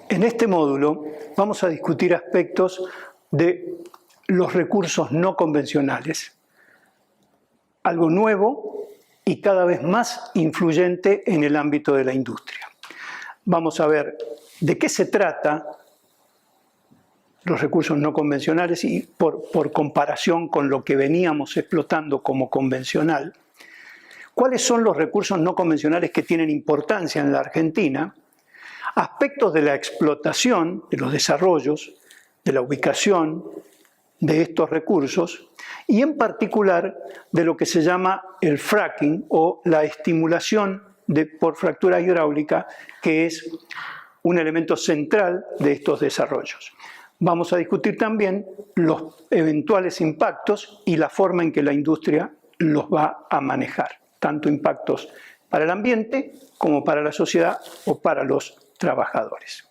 En este módulo vamos a discutir aspectos de los recursos no convencionales, algo nuevo y cada vez más influyente en el ámbito de la industria. Vamos a ver de qué se trata los recursos no convencionales y por comparación con lo que veníamos explotando como convencional, cuáles son los recursos no convencionales que tienen importancia en la Argentina, aspectos de la explotación, de los desarrollos, de la ubicación de estos recursos y en particular de lo que se llama el fracking o la estimulación por fractura hidráulica, que es un elemento central de estos desarrollos. Vamos a discutir también los eventuales impactos y la forma en que la industria los va a manejar, tanto impactos para el ambiente como para la sociedad o para los trabajadores.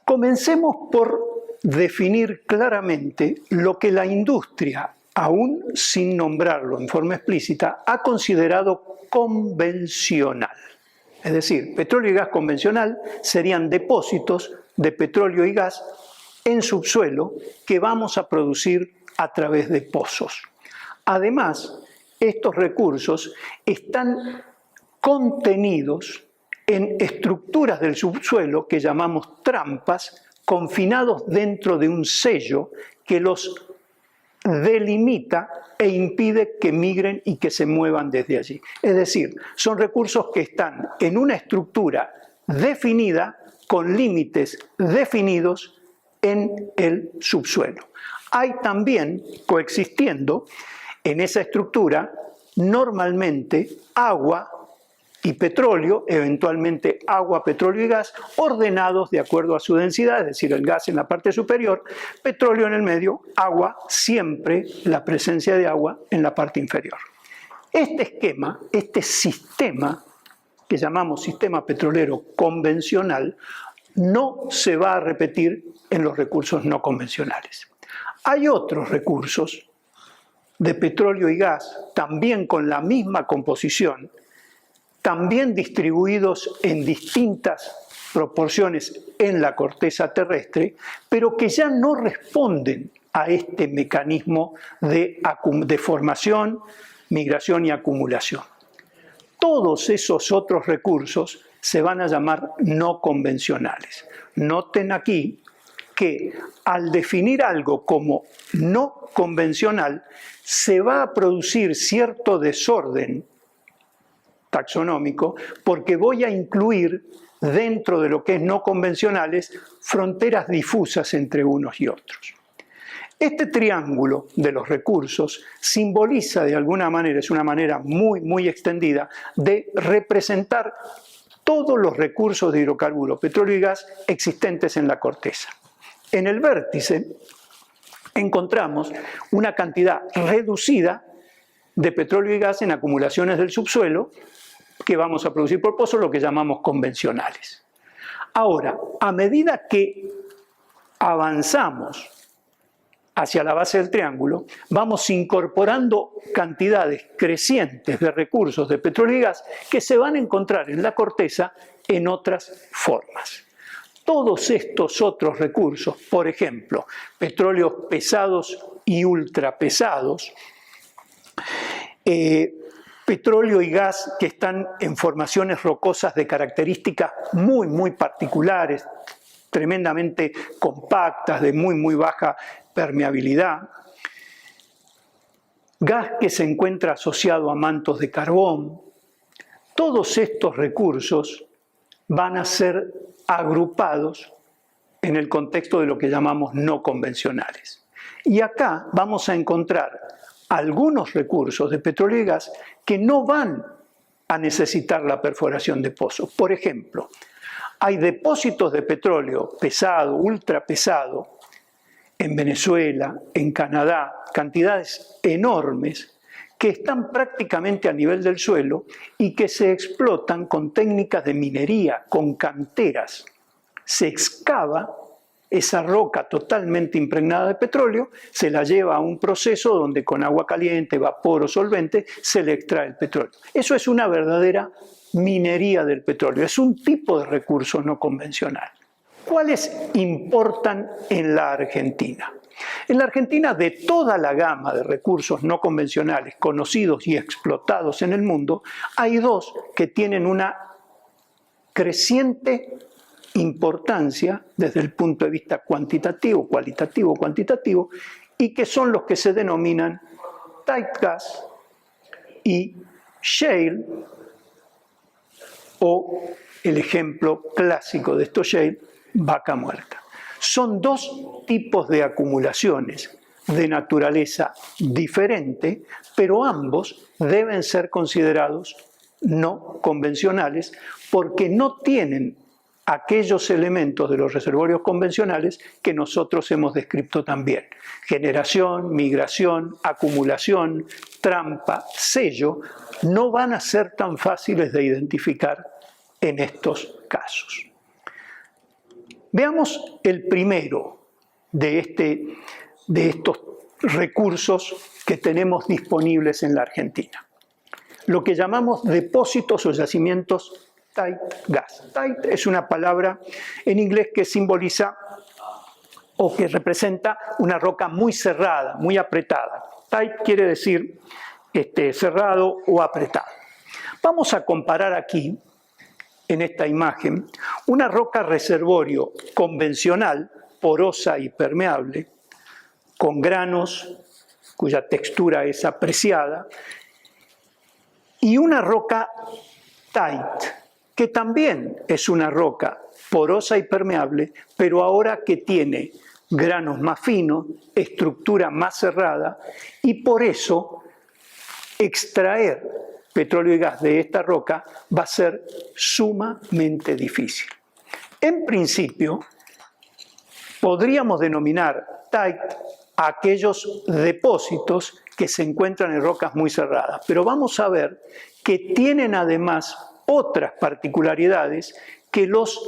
Comencemos por definir claramente lo que la industria, aún sin nombrarlo en forma explícita, ha considerado convencional. Es decir, petróleo y gas convencional serían depósitos de petróleo y gas en subsuelo que vamos a producir a través de pozos. Además, estos recursos están contenidos en estructuras del subsuelo que llamamos trampas, confinados dentro de un sello que los delimita e impide que migren y que se muevan desde allí. Es decir, son recursos que están en una estructura definida con límites definidos en el subsuelo. Hay también coexistiendo en esa estructura normalmente agua y petróleo, eventualmente agua, petróleo y gas, ordenados de acuerdo a su densidad, es decir, el gas en la parte superior, petróleo en el medio, agua, siempre la presencia de agua en la parte inferior. Este esquema, este sistema, que llamamos sistema petrolero convencional, no se va a repetir en los recursos no convencionales. Hay otros recursos de petróleo y gas, también con la misma composición, también distribuidos en distintas proporciones en la corteza terrestre, pero que ya no responden a este mecanismo de formación, migración y acumulación. Todos esos otros recursos se van a llamar no convencionales. Noten aquí que al definir algo como no convencional, se va a producir cierto desorden taxonómico, porque voy a incluir dentro de lo que es no convencionales fronteras difusas entre unos y otros. Este triángulo de los recursos simboliza de alguna manera, es una manera muy extendida, de representar todos los recursos de hidrocarburos, petróleo y gas existentes en la corteza. En el vértice encontramos una cantidad reducida de petróleo y gas en acumulaciones del subsuelo que vamos a producir por pozos, lo que llamamos convencionales. Ahora, a medida que avanzamos hacia la base del triángulo, vamos incorporando cantidades crecientes de recursos de petróleo y gas que se van a encontrar en la corteza en otras formas. Todos estos otros recursos, por ejemplo, petróleos pesados y ultrapesados, petróleo y gas que están en formaciones rocosas de características muy particulares, tremendamente compactas, de muy baja permeabilidad. Gas que se encuentra asociado a mantos de carbón. Todos estos recursos van a ser agrupados en el contexto de lo que llamamos no convencionales. Y acá vamos a encontrar algunos recursos de petróleo y gas que no van a necesitar la perforación de pozos. Por ejemplo, hay depósitos de petróleo pesado, ultrapesado, en Venezuela, en Canadá, cantidades enormes que están prácticamente a nivel del suelo y que se explotan con técnicas de minería, con canteras. Se excava esa roca totalmente impregnada de petróleo, se la lleva a un proceso donde con agua caliente, vapor o solvente se le extrae el petróleo. Eso es una verdadera minería del petróleo, es un tipo de recurso no convencional. ¿Cuáles importan en la Argentina? En la Argentina, de toda la gama de recursos no convencionales conocidos y explotados en el mundo, hay dos que tienen una creciente importancia desde el punto de vista cuantitativo, cualitativo, y que son los que se denominan tight gas y shale, o el ejemplo clásico de estos shale, Vaca Muerta. Son dos tipos de acumulaciones de naturaleza diferente, pero ambos deben ser considerados no convencionales porque no tienen aquellos elementos de los reservorios convencionales que nosotros hemos descrito también. Generación, migración, acumulación, trampa, sello, no van a ser tan fáciles de identificar en estos casos. Veamos el primero de estos recursos que tenemos disponibles en la Argentina. Lo que llamamos depósitos o yacimientos tight gas. Tight es una palabra en inglés que simboliza o que representa una roca muy cerrada, muy apretada. Tight quiere decir cerrado o apretado. Vamos a comparar aquí, en esta imagen, una roca reservorio convencional, porosa y permeable, con granos cuya textura es apreciada, y una roca tight, que también es una roca porosa y permeable, pero ahora que tiene granos más finos, estructura más cerrada, y por eso extraer petróleo y gas de esta roca va a ser sumamente difícil. En principio, podríamos denominar tight a aquellos depósitos que se encuentran en rocas muy cerradas, pero vamos a ver que tienen además otras particularidades que los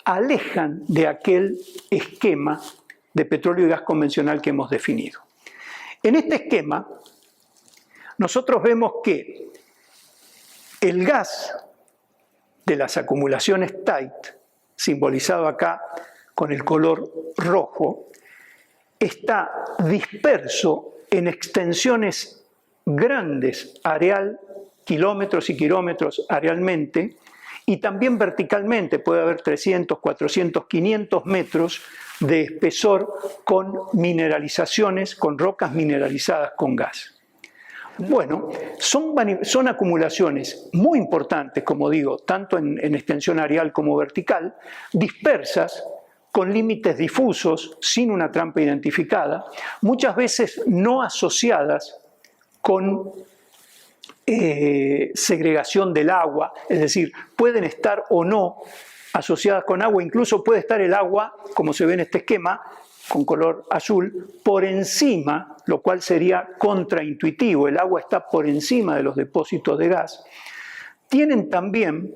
alejan de aquel esquema de petróleo y gas convencional que hemos definido. En este esquema, nosotros vemos que el gas de las acumulaciones tight, simbolizado acá con el color rojo, está disperso en extensiones grandes, kilómetros y kilómetros arealmente, y también verticalmente, puede haber 300, 400, 500 metros de espesor con mineralizaciones, con rocas mineralizadas con gas. Bueno, son acumulaciones muy importantes, como digo, tanto en extensión areal como vertical, dispersas, con límites difusos, sin una trampa identificada, muchas veces no asociadas con segregación del agua, es decir, pueden estar o no asociadas con agua, incluso puede estar el agua, como se ve en este esquema, con color azul, por encima, lo cual sería contraintuitivo, el agua está por encima de los depósitos de gas. Tienen también,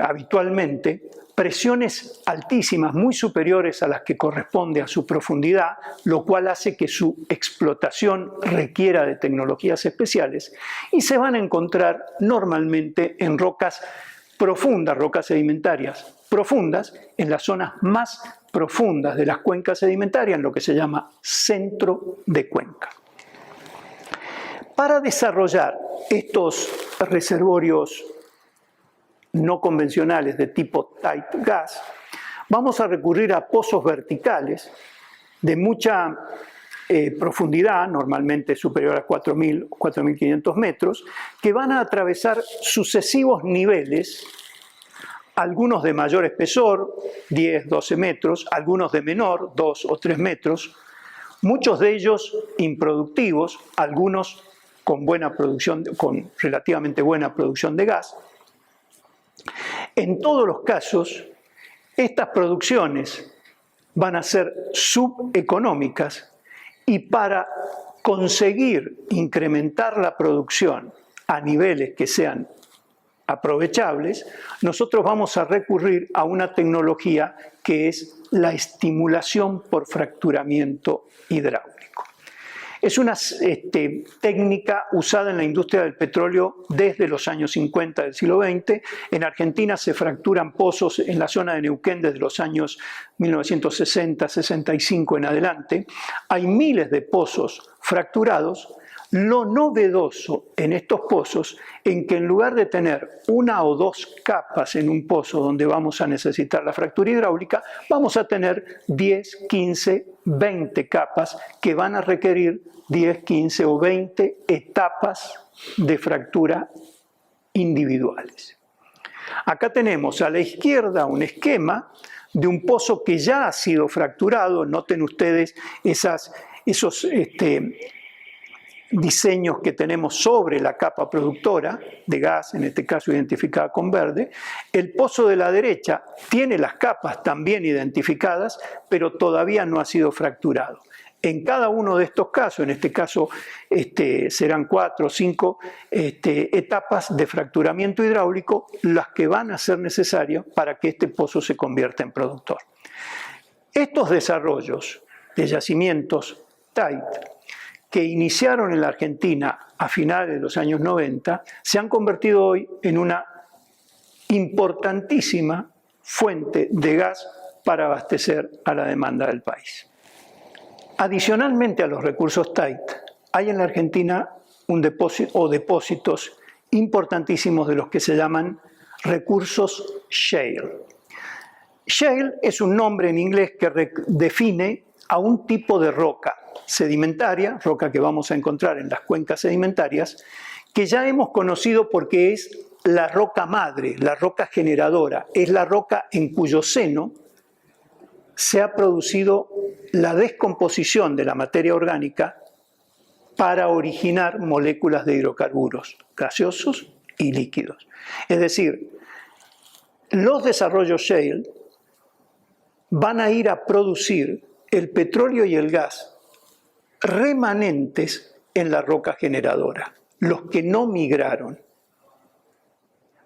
habitualmente, presiones altísimas, muy superiores a las que corresponde a su profundidad, lo cual hace que su explotación requiera de tecnologías especiales, y se van a encontrar normalmente en rocas profundas, rocas sedimentarias profundas, en las zonas más profundas de las cuencas sedimentarias, en lo que se llama centro de cuenca. Para desarrollar estos reservorios no convencionales de tipo tight gas, vamos a recurrir a pozos verticales de mucha profundidad, normalmente superior a 4.000 o 4.500 metros, que van a atravesar sucesivos niveles, algunos de mayor espesor, 10, 12 metros, algunos de menor, 2 o 3 metros, muchos de ellos improductivos, algunos con relativamente buena producción de gas. En todos los casos, estas producciones van a ser subeconómicas, y para conseguir incrementar la producción a niveles que sean aprovechables, nosotros vamos a recurrir a una tecnología que es la estimulación por fracturamiento hidráulico. Es una técnica usada en la industria del petróleo desde los años 50 del siglo XX. En Argentina se fracturan pozos en la zona de Neuquén desde los años 1960-65 en adelante. Hay miles de pozos fracturados. Lo novedoso en estos pozos en que en lugar de tener una o dos capas en un pozo donde vamos a necesitar la fractura hidráulica, vamos a tener 10, 15, 20 capas que van a requerir 10, 15 o 20 etapas de fractura individuales. Acá tenemos a la izquierda un esquema de un pozo que ya ha sido fracturado. Noten ustedes esos diseños que tenemos sobre la capa productora de gas, en este caso identificada con verde. El pozo de la derecha tiene las capas también identificadas, pero todavía no ha sido fracturado. En cada uno de estos casos, en este caso serán 4 o 5 etapas de fracturamiento hidráulico las que van a ser necesarias para que este pozo se convierta en productor. Estos desarrollos de yacimientos tight que iniciaron en la Argentina a finales de los años 90, se han convertido hoy en una importantísima fuente de gas para abastecer a la demanda del país. Adicionalmente a los recursos tight, hay en la Argentina depósitos importantísimos de los que se llaman recursos shale. Shale es un nombre en inglés que define a un tipo de roca sedimentaria, roca que vamos a encontrar en las cuencas sedimentarias, que ya hemos conocido porque es la roca madre, la roca generadora, es la roca en cuyo seno se ha producido la descomposición de la materia orgánica para originar moléculas de hidrocarburos gaseosos y líquidos. Es decir, los desarrollos shale van a ir a producir el petróleo y el gas remanentes en la roca generadora, los que no migraron.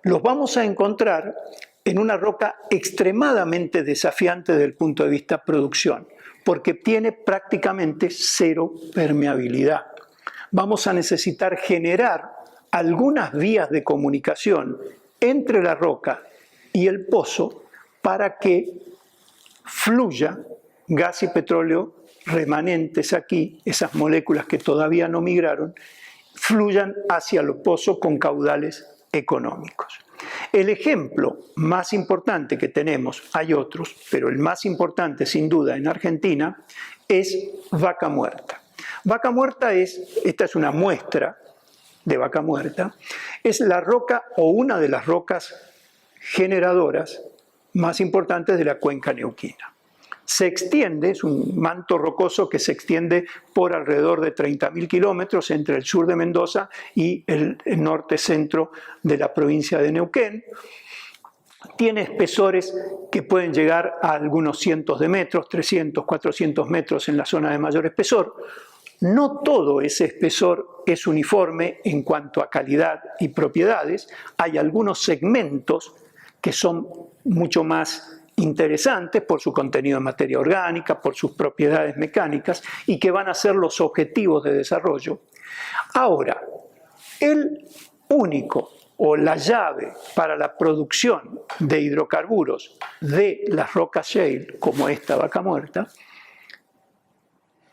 Los vamos a encontrar en una roca extremadamente desafiante desde el punto de vista producción, porque tiene prácticamente cero permeabilidad. Vamos a necesitar generar algunas vías de comunicación entre la roca y el pozo para que fluya gas y petróleo remanentes aquí, esas moléculas que todavía no migraron, fluyan hacia los pozos con caudales económicos. El ejemplo más importante que tenemos, hay otros, pero el más importante sin duda en Argentina, es Vaca Muerta. Vaca Muerta esta es una muestra de Vaca Muerta, es la roca o una de las rocas generadoras más importantes de la cuenca neuquina. Se extiende, es un manto rocoso que se extiende por alrededor de 30.000 kilómetros entre el sur de Mendoza y el norte-centro de la provincia de Neuquén. Tiene espesores que pueden llegar a algunos cientos de metros, 300, 400 metros en la zona de mayor espesor. No todo ese espesor es uniforme en cuanto a calidad y propiedades. Hay algunos segmentos que son mucho más interesantes por su contenido de materia orgánica, por sus propiedades mecánicas y que van a ser los objetivos de desarrollo. Ahora, el único o la llave para la producción de hidrocarburos de las rocas shale, como esta Vaca Muerta,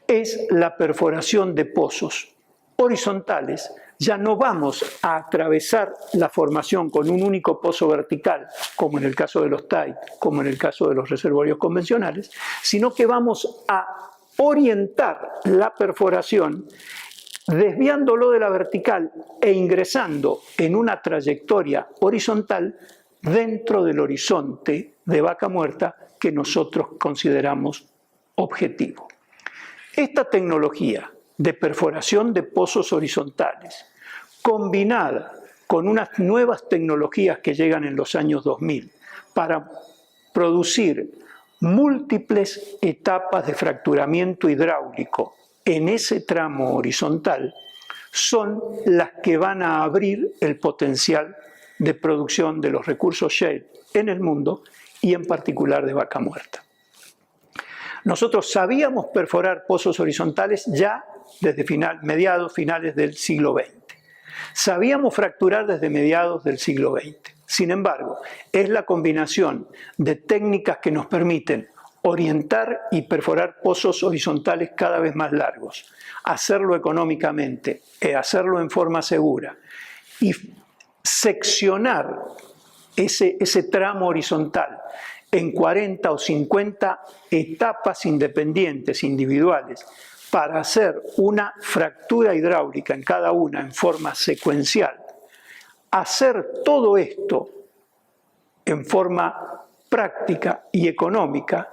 es la perforación de pozos horizontales. Ya no vamos a atravesar la formación con un único pozo vertical, como en el caso de los tight, como en el caso de los reservorios convencionales, sino que vamos a orientar la perforación desviándolo de la vertical e ingresando en una trayectoria horizontal dentro del horizonte de Vaca Muerta que nosotros consideramos objetivo. Esta tecnología de perforación de pozos horizontales, combinada con unas nuevas tecnologías que llegan en los años 2000 para producir múltiples etapas de fracturamiento hidráulico en ese tramo horizontal, son las que van a abrir el potencial de producción de los recursos shale en el mundo y en particular de Vaca Muerta. Nosotros sabíamos perforar pozos horizontales ya desde finales del siglo XX. Sabíamos fracturar desde mediados del siglo XX. Sin embargo, es la combinación de técnicas que nos permiten orientar y perforar pozos horizontales cada vez más largos, hacerlo económicamente, hacerlo en forma segura y seccionar ese tramo horizontal en 40 o 50 etapas independientes, individuales, para hacer una fractura hidráulica en cada una en forma secuencial. Hacer todo esto en forma práctica y económica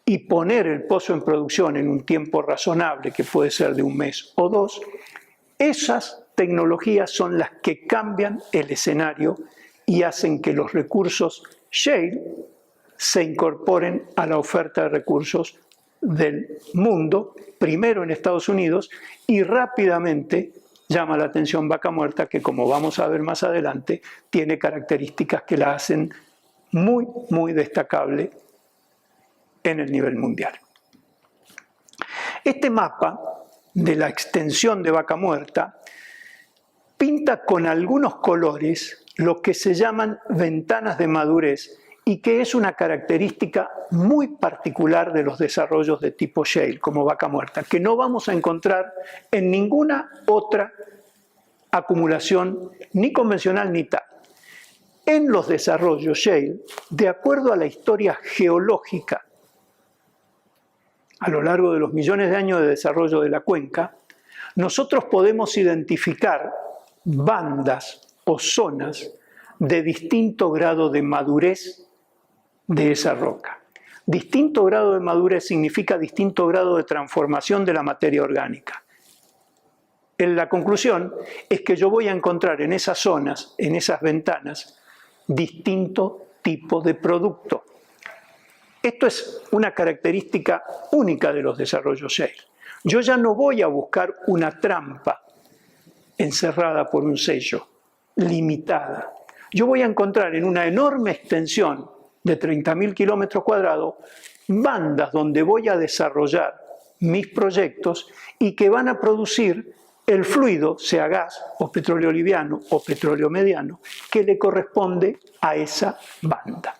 y poner el pozo en producción en un tiempo razonable, que puede ser de un mes o dos, esas tecnologías son las que cambian el escenario y hacen que los recursos shale se incorporen a la oferta de recursos del mundo, primero en Estados Unidos, y rápidamente llama la atención Vaca Muerta, que como vamos a ver más adelante, tiene características que la hacen muy, muy destacable en el nivel mundial. Este mapa de la extensión de Vaca Muerta pinta con algunos colores lo que se llaman ventanas de madurez y que es una característica muy particular de los desarrollos de tipo shale, como Vaca Muerta, que no vamos a encontrar en ninguna otra acumulación, ni convencional ni tal. En los desarrollos shale, de acuerdo a la historia geológica, a lo largo de los millones de años de desarrollo de la cuenca, nosotros podemos identificar bandas o zonas de distinto grado de madurez de esa roca. Distinto grado de madurez significa distinto grado de transformación de la materia orgánica. La conclusión es que yo voy a encontrar en esas zonas, en esas ventanas, distinto tipo de producto. Esto es una característica única de los desarrollos shale. Yo ya no voy a buscar una trampa encerrada por un sello, limitada. Yo voy a encontrar en una enorme extensión de 30.000 kilómetros cuadrados bandas donde voy a desarrollar mis proyectos y que van a producir el fluido, sea gas o petróleo liviano o petróleo mediano, que le corresponde a esa banda.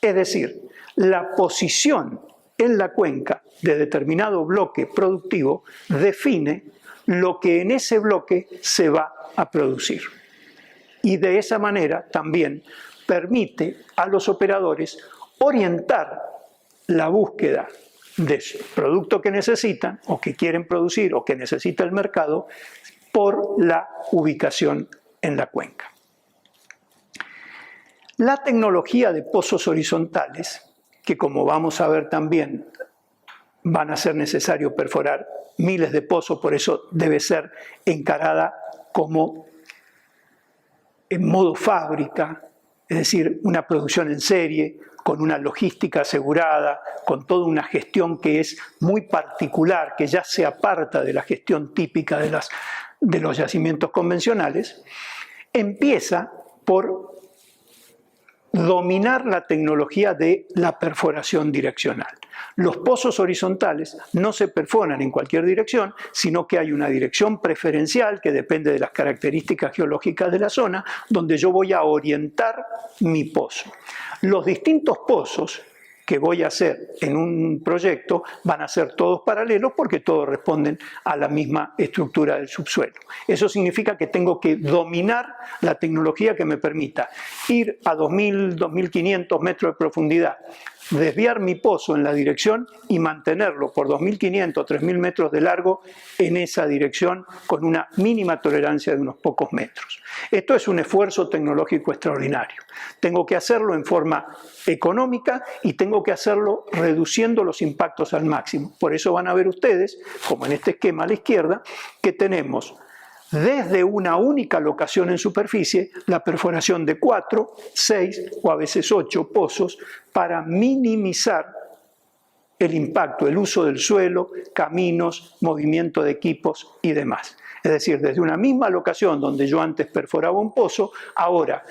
Es decir, la posición en la cuenca de determinado bloque productivo define lo que en ese bloque se va a producir. Y de esa manera también permite a los operadores orientar la búsqueda del producto que necesitan o que quieren producir o que necesita el mercado por la ubicación en la cuenca. La tecnología de pozos horizontales, que como vamos a ver también van a ser necesario perforar miles de pozos, por eso debe ser encarada como en modo fábrica, es decir, una producción en serie, con una logística asegurada, con toda una gestión que es muy particular, que ya se aparta de la gestión típica de los yacimientos convencionales, empieza por dominar la tecnología de la perforación direccional. Los pozos horizontales no se perforan en cualquier dirección, sino que hay una dirección preferencial que depende de las características geológicas de la zona, donde yo voy a orientar mi pozo. Los distintos pozos que voy a hacer en un proyecto van a ser todos paralelos porque todos responden a la misma estructura del subsuelo. Eso significa que tengo que dominar la tecnología que me permita ir a 2.000, 2.500 metros de profundidad, desviar mi pozo en la dirección y mantenerlo por 2.500, 3.000 metros de largo en esa dirección con una mínima tolerancia de unos pocos metros. Esto es un esfuerzo tecnológico extraordinario. Tengo que hacerlo en forma económica y tengo que hacerlo reduciendo los impactos al máximo. Por eso van a ver ustedes, como en este esquema a la izquierda, que tenemos desde una única locación en superficie la perforación de 4, 6 o a veces 8 pozos para minimizar el impacto, el uso del suelo, caminos, movimiento de equipos y demás. Es decir, desde una misma locación donde yo antes perforaba un pozo, ahora,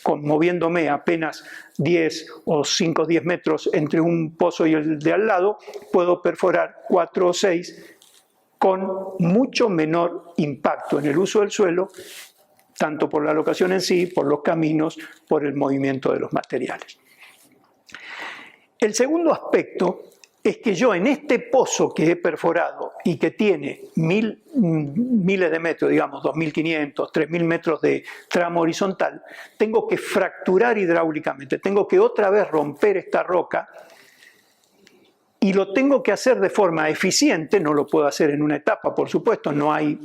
moviéndome apenas 10 o 5 o 10 metros entre un pozo y el de al lado, puedo perforar 4 o 6 con mucho menor impacto en el uso del suelo, tanto por la locación en sí, por los caminos, por el movimiento de los materiales. El segundo aspecto es que yo en este pozo que he perforado y que tiene miles de metros, digamos 2.500, 3.000 metros de tramo horizontal, tengo que fracturar hidráulicamente, tengo que otra vez romper esta roca y lo tengo que hacer de forma eficiente, no lo puedo hacer en una etapa, por supuesto, no hay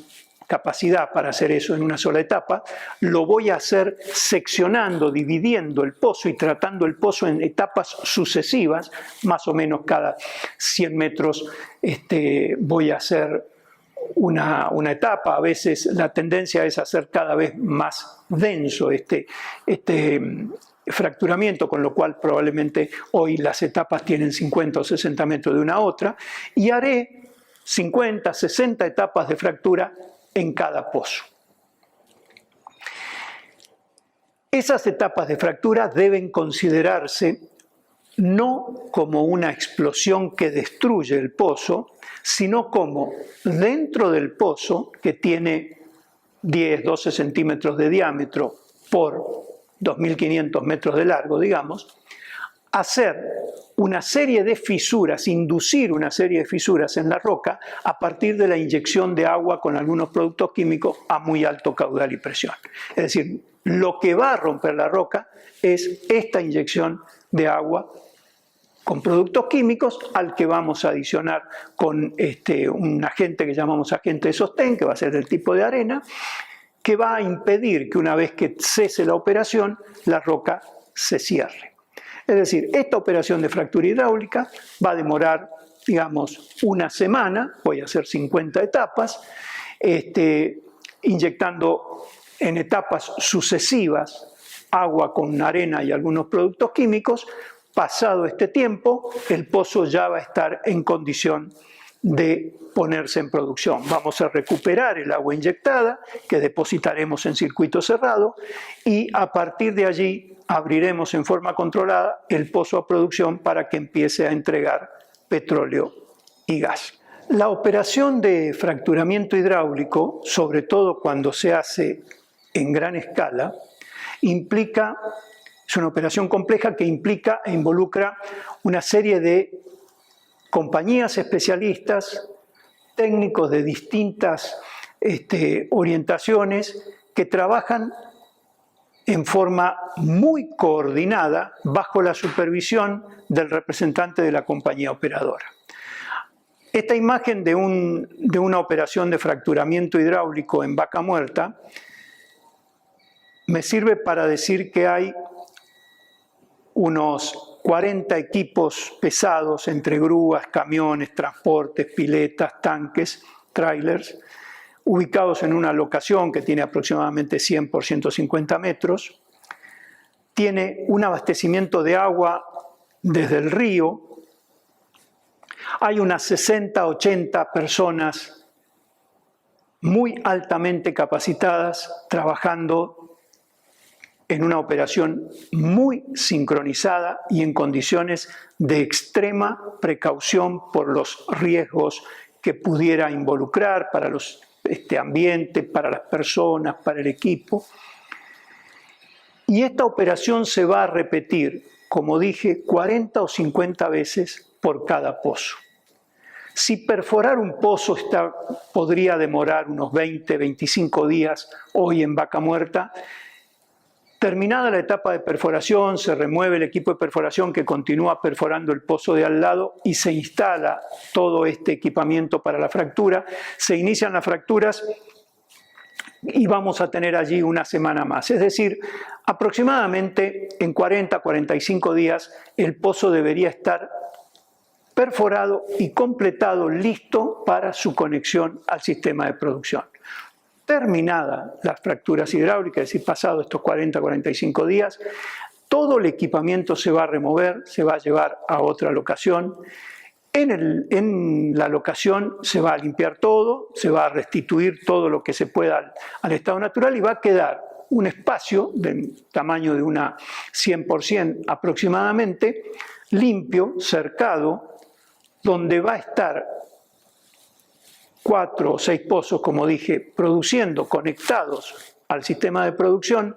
capacidad para hacer eso en una sola etapa, lo voy a hacer seccionando, dividiendo el pozo y tratando el pozo en etapas sucesivas, más o menos cada 100 metros voy a hacer una etapa. A veces la tendencia es hacer cada vez más denso este fracturamiento, con lo cual probablemente hoy las etapas tienen 50 o 60 metros de una a otra, y haré 50, 60 etapas de fractura en cada pozo. Esas etapas de fractura deben considerarse no como una explosión que destruye el pozo, sino como dentro del pozo, que tiene 10, 12 centímetros de diámetro por 2.500 metros de largo, digamos, hacer una serie de fisuras, inducir una serie de fisuras en la roca a partir de la inyección de agua con algunos productos químicos a muy alto caudal y presión. Es decir, lo que va a romper la roca es esta inyección de agua con productos químicos al que vamos a adicionar con un agente que llamamos agente de sostén, que va a ser del tipo de arena, que va a impedir que una vez que cese la operación, la roca se cierre. Es decir, esta operación de fractura hidráulica va a demorar, digamos, una semana, voy a hacer 50 etapas, inyectando en etapas sucesivas agua con arena y algunos productos químicos. Pasado este tiempo, el pozo ya va a estar en condición de ponerse en producción. Vamos a recuperar el agua inyectada, que depositaremos en circuito cerrado, y a partir de allí abriremos en forma controlada el pozo a producción para que empiece a entregar petróleo y gas. La operación de fracturamiento hidráulico, sobre todo cuando se hace en gran escala, es una operación compleja que implica e involucra una serie de compañías especialistas, técnicos de distintas orientaciones que trabajan en forma muy coordinada bajo la supervisión del representante de la compañía operadora. Esta imagen de una operación de fracturamiento hidráulico en Vaca Muerta me sirve para decir que hay unos 40 equipos pesados entre grúas, camiones, transportes, piletas, tanques, trailers, ubicados en una locación que tiene aproximadamente 100 por 150 metros, tiene un abastecimiento de agua desde el río, hay unas 60, 80 personas muy altamente capacitadas trabajando en una operación muy sincronizada y en condiciones de extrema precaución por los riesgos que pudiera involucrar para este ambiente, para las personas, para el equipo. Y esta operación se va a repetir, como dije, 40 o 50 veces por cada pozo. Si perforar un pozo podría demorar unos 20, 25 días hoy en Vaca Muerta. Terminada la etapa de perforación, se remueve el equipo de perforación que continúa perforando el pozo de al lado y se instala todo este equipamiento para la fractura. Se inician las fracturas y vamos a tener allí una semana más. Es decir, aproximadamente en 40, 45 días el pozo debería estar perforado y completado, listo para su conexión al sistema de producción. Terminada las fracturas hidráulicas, es decir, pasado estos 40, 45 días, todo el equipamiento se va a remover, se va a llevar a otra locación En la locación se va a limpiar todo, se va a restituir todo lo que se pueda al estado natural y va a quedar un espacio del tamaño de una 100% aproximadamente, limpio, cercado, donde va a estar 4 o 6 pozos, como dije, produciendo, conectados al sistema de producción,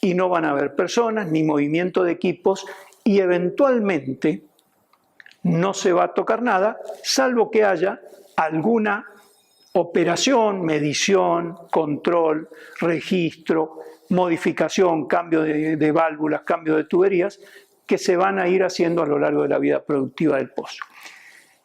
y no van a haber personas ni movimiento de equipos, y eventualmente no se va a tocar nada, salvo que haya alguna operación, medición, control, registro, modificación, cambio de válvulas, cambio de tuberías, que se van a ir haciendo a lo largo de la vida productiva del pozo.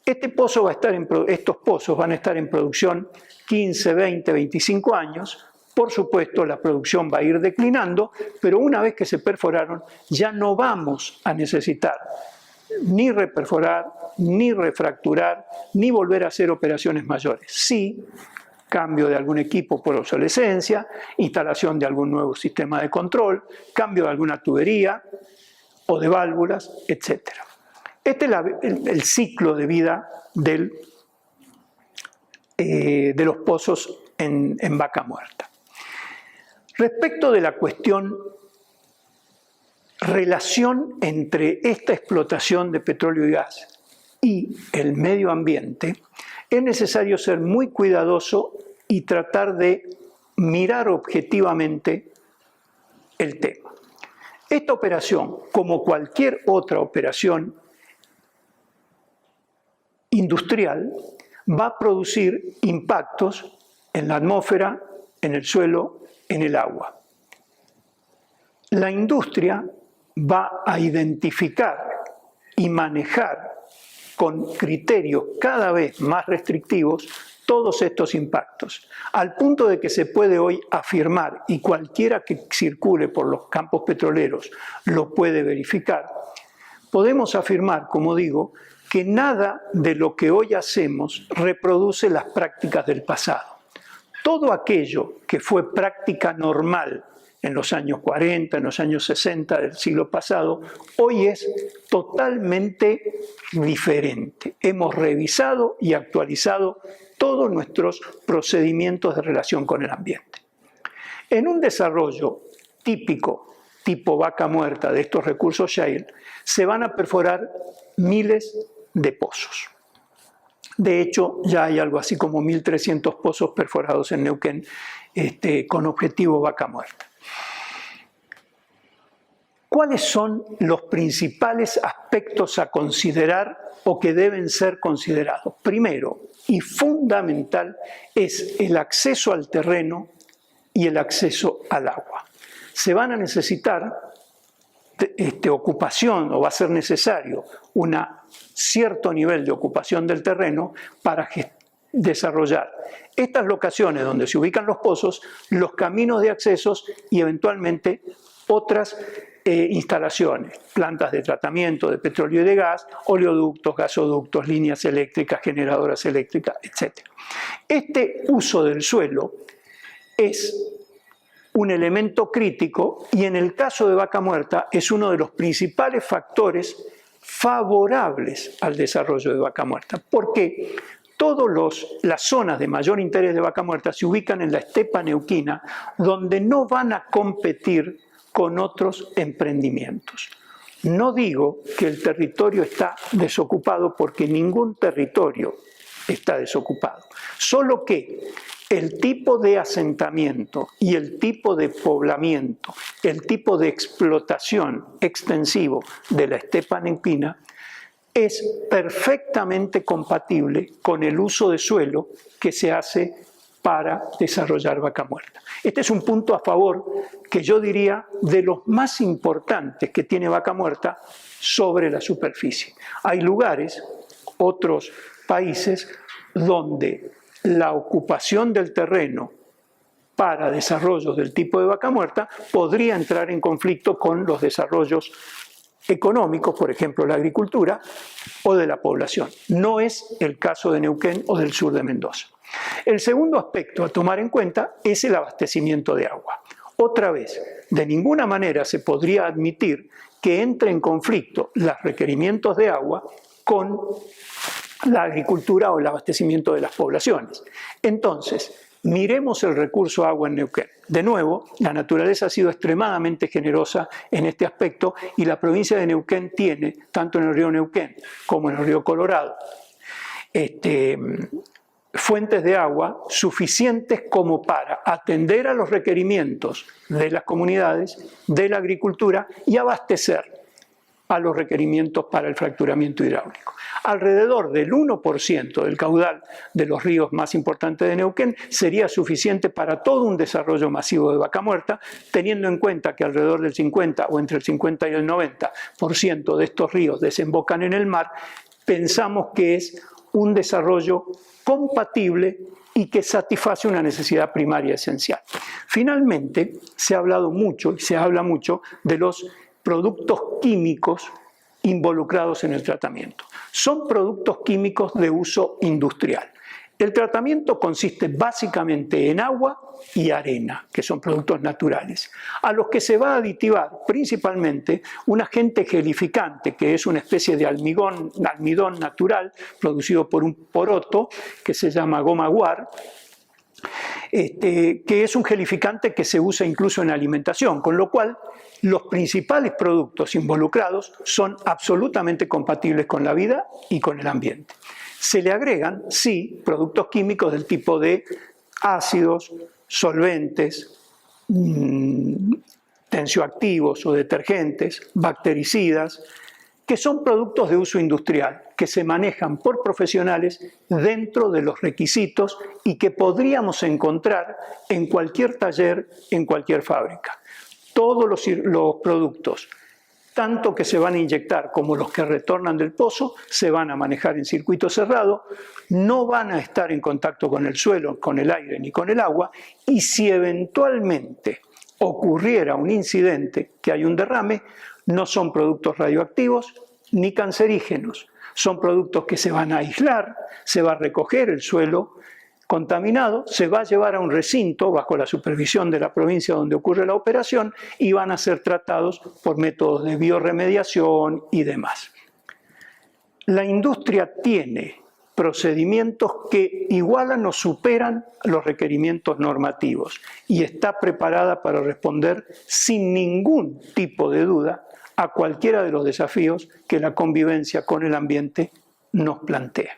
Estos pozos van a estar en producción 15, 20, 25 años. Por supuesto, la producción va a ir declinando, pero una vez que se perforaron, ya no vamos a necesitar ni reperforar, ni refracturar, ni volver a hacer operaciones mayores. Sí, cambio de algún equipo por obsolescencia, instalación de algún nuevo sistema de control, cambio de alguna tubería o de válvulas, etc. Este es el ciclo de vida de los pozos en Vaca Muerta. Respecto de la cuestión relación entre esta explotación de petróleo y gas y el medio ambiente, es necesario ser muy cuidadoso y tratar de mirar objetivamente el tema. Esta operación, como cualquier otra operación industrial, va a producir impactos en la atmósfera, en el suelo, en el agua. La industria va a identificar y manejar con criterios cada vez más restrictivos todos estos impactos, al punto de que se puede hoy afirmar, y cualquiera que circule por los campos petroleros lo puede verificar, podemos afirmar, como digo, que nada de lo que hoy hacemos reproduce las prácticas del pasado. Todo aquello que fue práctica normal en los años 40, en los años 60 del siglo pasado, hoy es totalmente diferente. Hemos revisado y actualizado todos nuestros procedimientos de relación con el ambiente. En un desarrollo típico, tipo Vaca Muerta, de estos recursos shale, se van a perforar miles de pozos. De hecho, ya hay algo así como 1.300 pozos perforados en Neuquén con objetivo Vaca Muerta. ¿Cuáles son los principales aspectos a considerar o que deben ser considerados? Primero y fundamental es el acceso al terreno y el acceso al agua. Se van a necesitar ocupación, o va a ser necesario un cierto nivel de ocupación del terreno para desarrollar estas locaciones donde se ubican los pozos, los caminos de accesos y eventualmente otras instalaciones, plantas de tratamiento de petróleo y de gas, oleoductos, gasoductos, líneas eléctricas, generadoras eléctricas, etc. Este uso del suelo es un elemento crítico y en el caso de Vaca Muerta es uno de los principales factores favorables al desarrollo de Vaca Muerta, porque todas las zonas de mayor interés de Vaca Muerta se ubican en la estepa neuquina, donde no van a competir con otros emprendimientos. No digo que el territorio está desocupado, porque ningún territorio está desocupado, solo que el tipo de asentamiento y el tipo de poblamiento, el tipo de explotación extensivo de la estepa neuquina es perfectamente compatible con el uso de suelo que se hace para desarrollar Vaca Muerta. Este es un punto a favor que yo diría de los más importantes que tiene Vaca Muerta sobre la superficie. Hay lugares, otros países, donde la ocupación del terreno para desarrollos del tipo de Vaca Muerta podría entrar en conflicto con los desarrollos económicos, por ejemplo la agricultura, o de la población. No es el caso de Neuquén o del sur de Mendoza. El segundo aspecto a tomar en cuenta es el abastecimiento de agua. Otra vez, de ninguna manera se podría admitir que entre en conflicto los requerimientos de agua con la agricultura o el abastecimiento de las poblaciones. Entonces, miremos el recurso agua en Neuquén. De nuevo, la naturaleza ha sido extremadamente generosa en este aspecto y la provincia de Neuquén tiene, tanto en el río Neuquén como en el río Colorado, fuentes de agua suficientes como para atender a los requerimientos de las comunidades, de la agricultura y abastecer a los requerimientos para el fracturamiento hidráulico. Alrededor del 1% del caudal de los ríos más importantes de Neuquén sería suficiente para todo un desarrollo masivo de vaca muerta, teniendo en cuenta que alrededor del 50 o entre el 50 y el 90% de estos ríos desembocan en el mar. Pensamos que es un desarrollo compatible y que satisface una necesidad primaria esencial. Finalmente, se ha hablado mucho y se habla mucho de los productos químicos involucrados en el tratamiento. Son productos químicos de uso industrial. El tratamiento consiste básicamente en agua y arena, que son productos naturales, a los que se va a aditivar principalmente un agente gelificante, que es una especie de almidón natural producido por un poroto que se llama goma guar, que es un gelificante que se usa incluso en alimentación, con lo cual los principales productos involucrados son absolutamente compatibles con la vida y con el ambiente. Se le agregan, sí, productos químicos del tipo de ácidos, solventes, tensioactivos o detergentes, bactericidas, que son productos de uso industrial, que se manejan por profesionales dentro de los requisitos y que podríamos encontrar en cualquier taller, en cualquier fábrica. Todos los productos, tanto que se van a inyectar como los que retornan del pozo, se van a manejar en circuito cerrado, no van a estar en contacto con el suelo, con el aire ni con el agua, y si eventualmente ocurriera un incidente, que hay un derrame, no son productos radioactivos ni cancerígenos, son productos que se van a aislar, se va a recoger el suelo contaminado, se va a llevar a un recinto bajo la supervisión de la provincia donde ocurre la operación y van a ser tratados por métodos de biorremediación y demás. La industria tiene procedimientos que igualan o superan los requerimientos normativos y está preparada para responder sin ningún tipo de duda a cualquiera de los desafíos que la convivencia con el ambiente nos plantea.